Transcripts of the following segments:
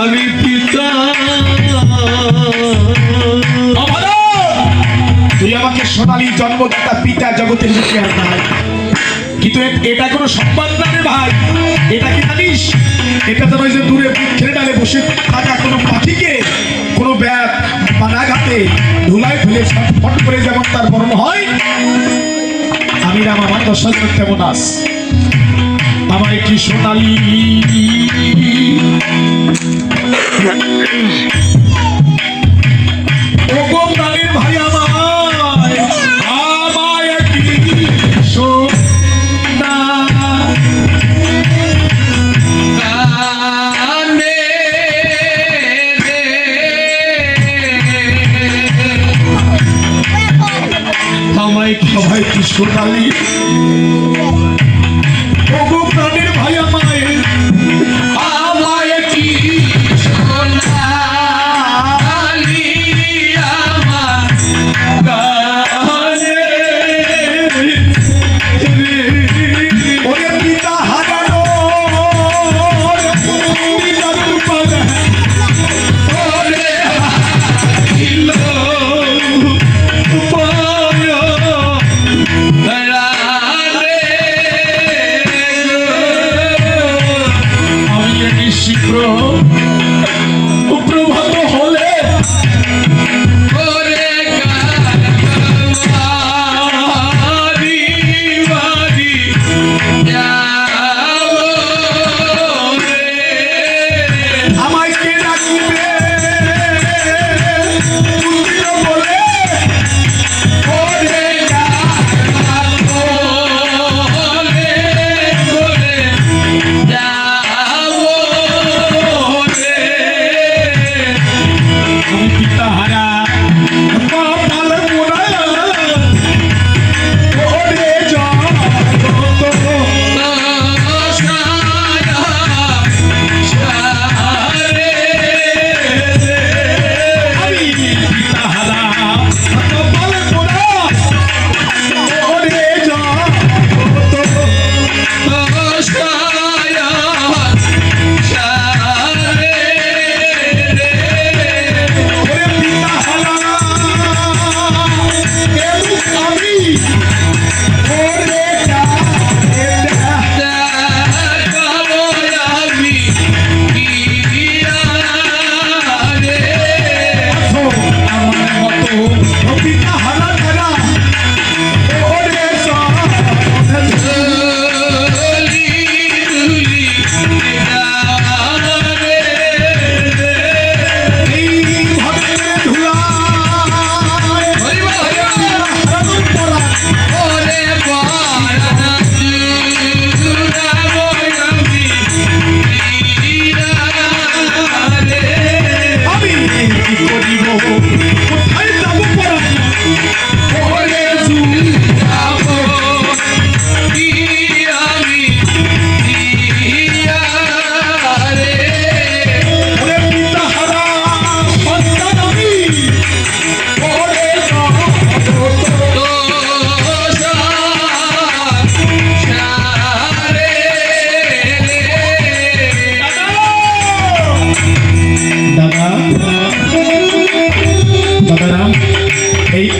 আমি পিতা তুই আমাকে সোনালী জন্মদাতা পিতা জগতের বুকে আর নাই, কিন্তু এটা কোনো সম্মান না রে ভাই। এটা কি জানিস? এটা তো ওই যে দূরে বৃক্ষের ডালে বসে থাকা কোনো পাখিকে কোনো ব্যাগ বানাঘাতে ধুলায় ফেলে ফট করে যেমন তার বর্ণ হয়, আমি রাম আমার দশা তেমন আস। আমায় কি সোনালী ভাই আমায় কি সোনা আমায় সবাই কি সোনালী ওগো প্রাণের ভাই আমায় কি সোনালী আমার গানে ওরে পিতা হারানো পিতা দুর্বল ওরে হিল শীঘ্র প্রভাত হলে আমায় কে ডাকবে বলে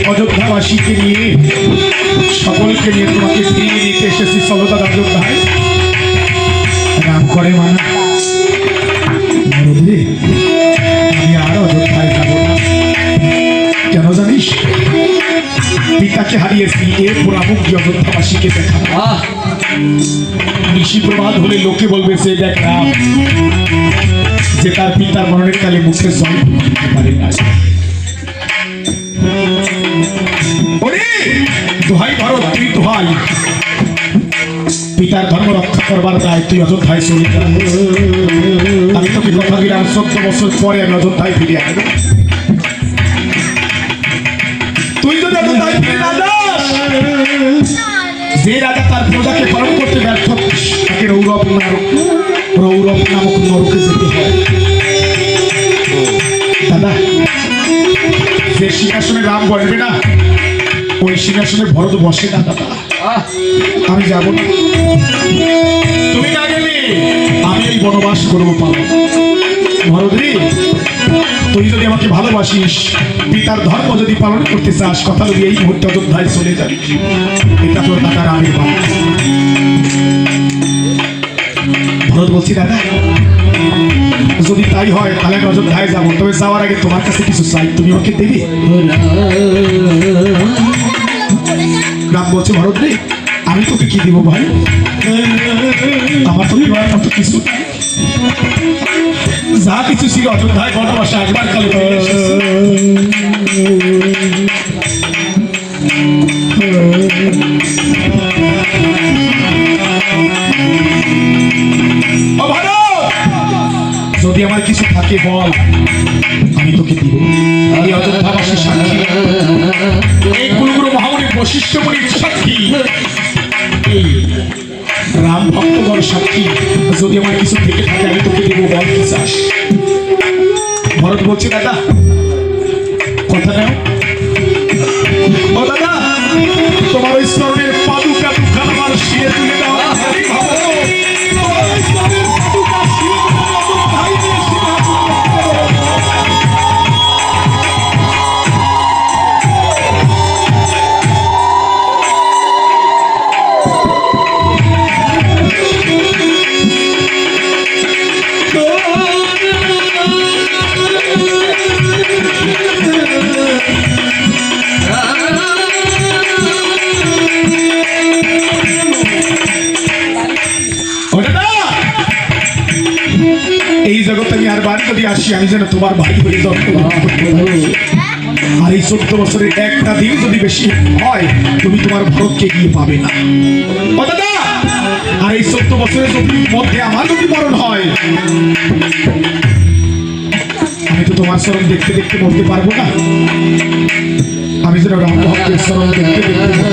অযোধ্যাবাসীকে নিয়ে সকলকে নিয়ে তোমাকে ফিরিয়ে নিতে এসেছি। চলো দাদা অযোধ্যায় রাম করে মানা আমি আর অযোধ্যায় যাব না। কেন জানিস? পিতাকে হারিয়েছি, এরপর আমুক অযোধ্যাবাসীকে দেখা নিশি প্রভাত হলে লোকে বলবে সে দেখ রাম, যে তার পিতার মরণের কালে মুখে জল দিতে পারে না। দোহাই ভারত, তুই দোহাই, পিতার ধর্ম রক্ষা করবার দায় তুই অযোধ্যায় চলে যা। আমি তোকে কথা দিলাম 14 বছর পরে আমি অযোধ্যায় ফিরে আসবো। তুই যদি অযোধ্যায় ফিরে না যাস, যে রাজা তার প্রজাকে পালন করতে ব্যর্থ তাকে রৌরব নামক নরকে যেতে হয়। দাদা, যে সিংহাসনে রাম বসবে না, ওই সিংহাসনে ভরত বসে না দাদা। আমি যাব না। তুমি না গেলে আমি এই বনবাস করবো পাবো। ভরদ্রী, তুই যদি আমাকে ভালোবাসিস, পিতার ধর্ম যদি পালন করতে চাস, কথা বলি এই মুহূর্তে অযোধ্যায় চলে যাবি। এটা তোর দাদার আমি পাবো। ভরত বলছি, দাদা যদি তাই হয় তাহলে আমি অযোধ্যায় যাবো, তবে যাওয়ার আগে তোমার কাছে কিছু চাই, তুমি আমাকে দেবে? রাম বলছে, ভরদ্রী আমি তোকে কি দিব ভাই? আমার তো দেওয়ার মতো কিছু নাই। যা কিছু ছিল অযোধ্যায় বনবাসে একবার কালে পেয়ে এসেছি। ও ভারত, যদি আমার কিছু থাকে বল, আমি তোকে দিব। এই অযোধ্যাবাসীর সাক্ষী, এই কুলগুরু মহামণি বশিষ্ঠ মুনির সাক্ষী, এই রাম ভক্তগণ সাক্ষী, যদি আমার কিছু থেকে থাকে আমি তোকে দেবো, বল কি চাস? ভরত বলছে, দাদা কথা নাও। ও দাদা, তোমার ওই স্মরণের পাদুকা দুখান আমার শিরে তুলে দাও। এই জগতে আমি আর বাড়ি যদি আসি, আমি যেন তোমার ভাই হয়ে জন্মগ্রহণ করতে পারি। আর এই 14 বছরের একটা দিন যদি বেশি হয়, তুমি তোমার ভরতকে গিয়ে পাবে না। ও দাদা, আর এই 14 বছরের যদি মধ্যে আমার যদি মরণ হয়, আমি তো তোমার চরণ দেখতে দেখতে মরতে পারবো না। আমি যেন রাম ভক্তের চরণ দেখতে দেখতে